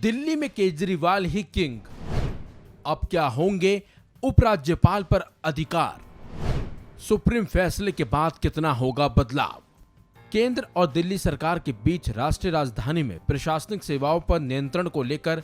दिल्ली में केजरीवाल ही किंग। अब क्या होंगे उपराज्यपाल पर अधिकार? सुप्रीम फैसले के बाद कितना होगा बदलाव? केंद्र और दिल्ली सरकार के बीच राष्ट्रीय राजधानी में प्रशासनिक सेवाओं पर नियंत्रण को लेकर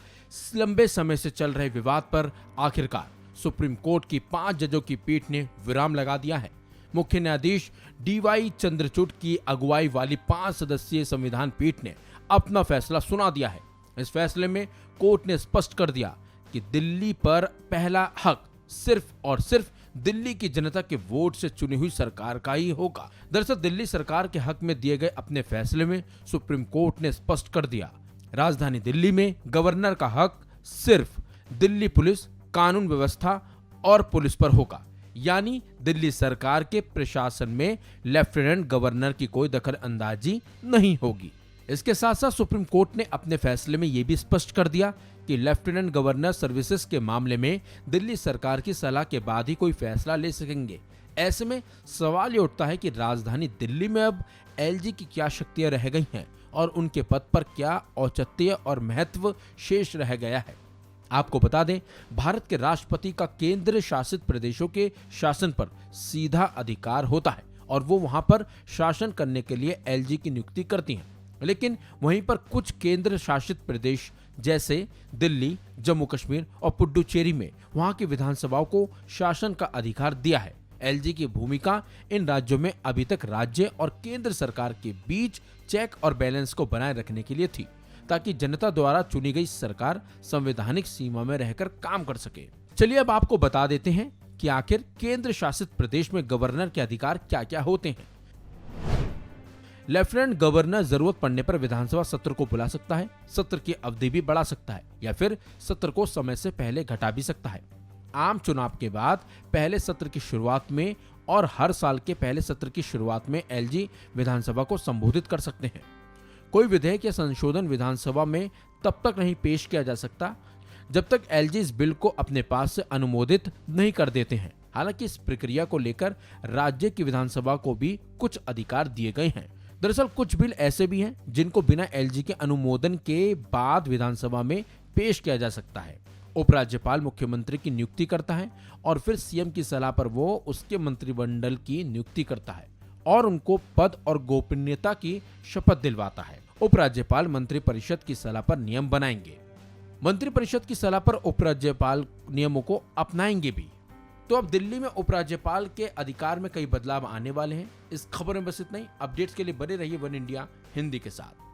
लंबे समय से चल रहे विवाद पर आखिरकार सुप्रीम कोर्ट की 5 जजों की पीठ ने विराम लगा दिया है। मुख्य न्यायाधीश डीवाई चंद्रचूड़ की अगुवाई वाली 5 सदस्यीय संविधान पीठ ने अपना फैसला सुना दिया है। इस फैसले में कोर्ट ने स्पष्ट कर दिया कि दिल्ली पर पहला हक सिर्फ और सिर्फ दिल्ली की जनता के वोट से चुनी हुई सरकार का ही होगा। दरअसल दिल्ली सरकार के हक में दिए गए अपने फैसले में सुप्रीम कोर्ट ने स्पष्ट कर दिया, राजधानी दिल्ली में गवर्नर का हक सिर्फ दिल्ली पुलिस, कानून व्यवस्था और पुलिस पर होगा। यानी दिल्ली सरकार के प्रशासन में लेफ्टिनेंट गवर्नर की कोई दखल अंदाजी नहीं होगी। इसके साथ साथ सुप्रीम कोर्ट ने अपने फैसले में यह भी स्पष्ट कर दिया कि लेफ्टिनेंट गवर्नर सर्विसेज के मामले में दिल्ली सरकार की सलाह के बाद ही कोई फैसला ले सकेंगे। ऐसे में सवाल ये उठता है कि राजधानी दिल्ली में अब एलजी की क्या शक्तियां रह गई हैं और उनके पद पर क्या औचित्य और महत्व शेष रह गया है। आपको बता दें, भारत के राष्ट्रपति का केंद्र शासित प्रदेशों के शासन पर सीधा अधिकार होता है और वो वहां पर शासन करने के लिए एलजी की नियुक्ति करती हैं। लेकिन वहीं पर कुछ केंद्र शासित प्रदेश जैसे दिल्ली, जम्मू कश्मीर और पुडुचेरी में वहां की विधानसभाओं को शासन का अधिकार दिया है। एलजी की भूमिका इन राज्यों में अभी तक राज्य और केंद्र सरकार के बीच चेक और बैलेंस को बनाए रखने के लिए थी, ताकि जनता द्वारा चुनी गई सरकार संवैधानिक सीमा में रहकर काम कर सके। चलिए अब आपको बता देते हैं कि आखिर केंद्र शासित प्रदेश में गवर्नर के अधिकार क्या क्या होते हैं। लेफ्टिनेंट गवर्नर जरूरत पड़ने पर विधानसभा सत्र को बुला सकता है, सत्र की अवधि भी बढ़ा सकता है या फिर सत्र को समय से पहले घटा भी सकता है। आम चुनाव के बाद पहले सत्र की शुरुआत में और हर साल के पहले सत्र की शुरुआत में एलजी विधानसभा को संबोधित कर सकते हैं। कोई विधेयक या संशोधन विधानसभा में तब तक नहीं पेश किया जा सकता जब तक एलजी इस बिल को अपने पास से अनुमोदित नहीं कर देते हैं। हालांकि इस प्रक्रिया को लेकर राज्य की विधानसभा को भी कुछ अधिकार दिए गए हैं। दरअसल कुछ बिल ऐसे भी हैं जिनको बिना एलजी के अनुमोदन के बाद विधानसभा में पेश किया जा सकता है। उपराज्यपाल मुख्यमंत्री की नियुक्ति करता है और फिर सीएम की सलाह पर वो उसके मंत्रिमंडल की नियुक्ति करता है और उनको पद और गोपनीयता की शपथ दिलवाता है। उपराज्यपाल मंत्रिपरिषद की सलाह पर नियम बनाएंगे। मंत्रिपरिषद की सलाह पर उपराज्यपाल नियमों को अपनाएंगे भी। तो अब दिल्ली में उपराज्यपाल के अधिकार में कई बदलाव आने वाले हैं। इस खबर में बस इतना ही। अपडेट्स के लिए बने रहिए वन इंडिया हिंदी के साथ।